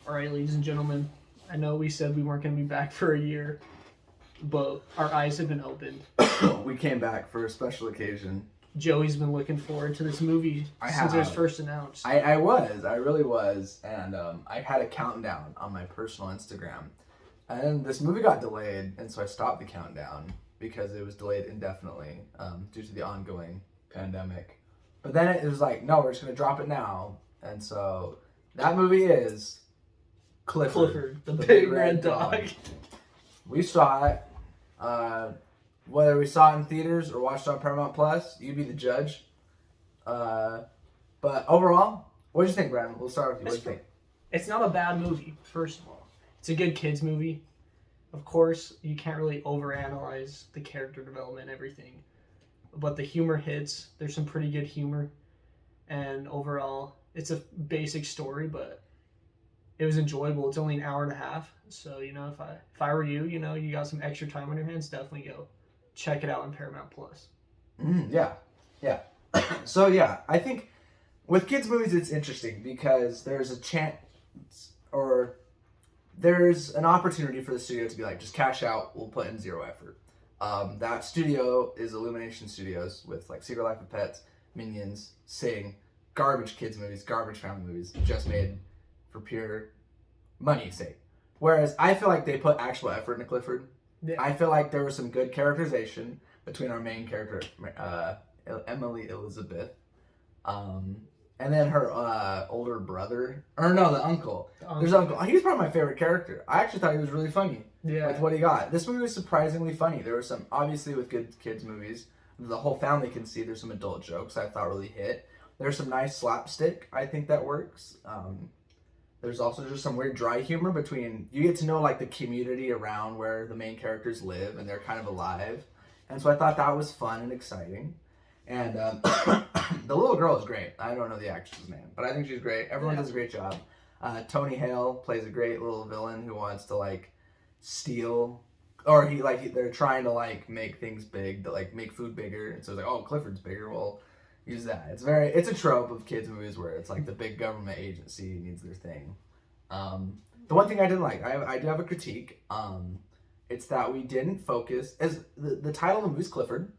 All right, ladies and gentlemen, I know we said we weren't going to be back for a year, but our eyes have been opened. We came back for a special occasion. Joey's been looking forward to this movie since it was first announced. I really was, and I had a countdown on my personal Instagram, and this movie got delayed, and so I stopped the countdown because it was delayed indefinitely due to the ongoing pandemic. But then it was like, no, we're just going to drop it now, and so that movie is Clifford, the big red dog. We saw it. Whether we saw it in theaters or watched it on Paramount Plus, you'd be the judge. But overall, what did you think, Brandon? We'll start with you. What did you think? It's not a bad movie, first of all. It's a good kids movie. Of course, you can't really overanalyze the character development and everything. But the humor hits. There's some pretty good humor. And overall, it's a basic story, but it was enjoyable. It's only an hour and a half. So, if I were you, you got some extra time on your hands, definitely go check it out on Paramount Plus. Yeah. So, yeah, I think with kids' movies, it's interesting because there's a chance or there's an opportunity for the studio to be like, just cash out, we'll put in zero effort. That studio is Illumination Studios with like Secret Life of Pets, Minions, Sing, garbage kids movies, garbage family movies, just made for pure money's sake. Whereas I feel like they put actual effort into Clifford. Yeah. I feel like there was some good characterization between our main character, Emily Elizabeth, and then her older brother, or no, the uncle. There's uncle. He's probably my favorite character. I actually thought he was really funny with what he got. This movie was surprisingly funny. There were some, obviously with good kids movies, the whole family can see there's some adult jokes I thought really hit. There's some nice slapstick, I think that works. There's also just some weird dry humor between, you get to know like the community around where the main characters live and they're kind of alive. And so I thought that was fun and exciting. And the little girl is great. I don't know the actress's name, but I think she's great. Everyone does a great job. Tony Hale plays a great little villain who wants to like steal, or they're trying to like make things big, to like make food bigger. And so it's like, oh, Clifford's bigger. Well, use that. It's a trope of kids movies where it's like the big government agency needs their thing. The one thing I didn't like, I do have a critique. It's that we didn't focus, as the title of the movie is Clifford,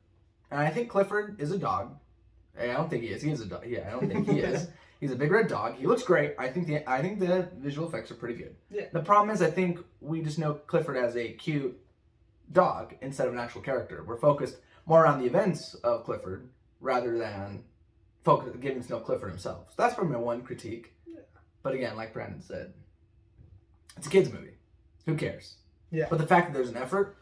and I think Clifford is a dog. I don't think he is. He is a dog. Yeah, I don't think he is. He's a big red dog. He looks great. I think the visual effects are pretty good. Yeah. The problem is I think we just know Clifford as a cute dog instead of an actual character. We're focused more on the events of Clifford rather than getting to know Clifford himself. So that's probably my one critique. Yeah. But again, like Brandon said, it's a kid's movie. Who cares? Yeah. But the fact that there's an effort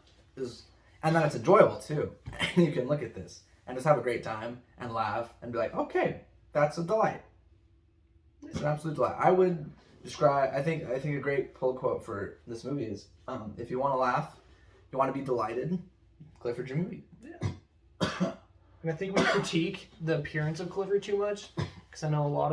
and that it's enjoyable too. And you can look at this and just have a great time and laugh and be like, okay, that's a delight. It's an absolute delight. I would describe, I think a great pull quote for this movie is, if you want to laugh, you want to be delighted, Clifford's your movie. Yeah. And I think we critique the appearance of Clifford too much, because I know a lot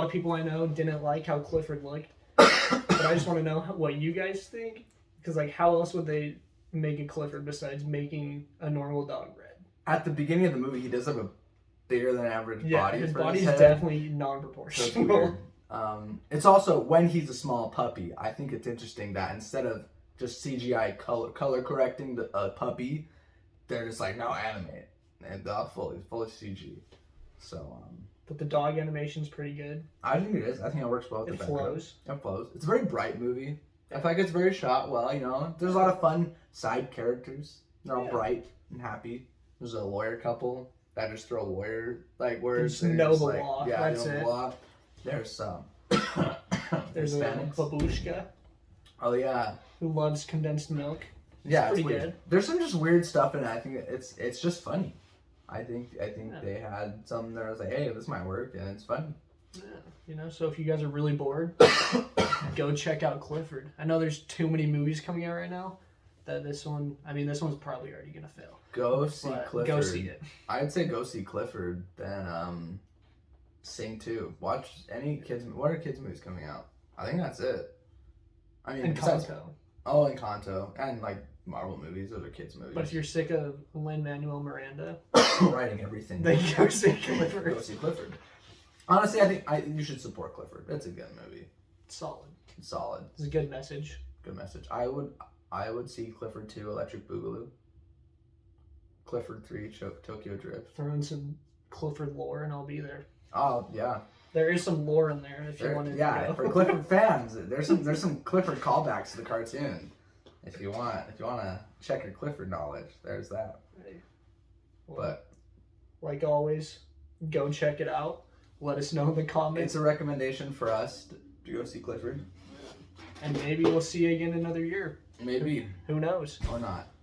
of people I know didn't like how Clifford looked. But I just want to know what you guys think, because like how else would they make a Clifford besides making a normal dog red? At the beginning of the movie, he does have a bigger than average body. His body's definitely non-proportional. It's also when he's a small puppy. I think it's interesting that instead of just CGI color correcting the puppy, they're just like, no, animate. And fully CG. So, but the dog animation's pretty good. I think it is. I think it works well with the background. It flows. It's a very bright movie. I feel like it's very shot well, There's a lot of fun side characters. They're all bright and happy. There's a lawyer couple that just throw lawyer words. Know the law. Yeah, that's it. Law. There's some. There's a babushka. Oh yeah. Who loves condensed milk. Yeah, it's pretty good. There's some just weird stuff in it. I think it's just funny. I think they had some that I was like, hey, this might work, and it's funny. Yeah, so if you guys are really bored, go check out Clifford. I know there's too many movies coming out right now that this one's probably already gonna fail. Go see Clifford. Go see it. I'd say go see Clifford, then Sing 2. Watch any kids. What are kids movies coming out? I think that's it. I mean, Encanto. Encanto, and like Marvel movies. Those are kids movies. But if you're sick of Lin-Manuel Miranda writing everything, then go see Clifford. Go see Clifford. Honestly, I think you should support Clifford. It's a good movie. Solid. solid. It's a good message. Good message. I would see Clifford 2, Electric Boogaloo. Clifford 3, Tokyo Drift. Throw in some Clifford lore and I'll be there. Oh yeah. There is some lore in there if you want to go. For Clifford fans, there's some Clifford callbacks to the cartoon. If you want to check your Clifford knowledge, there's that. Well, But like always, go check it out. Let us know in the comments. it's a recommendation for us to go see Clifford. And maybe we'll see you again another year. Maybe. Who knows? Or not.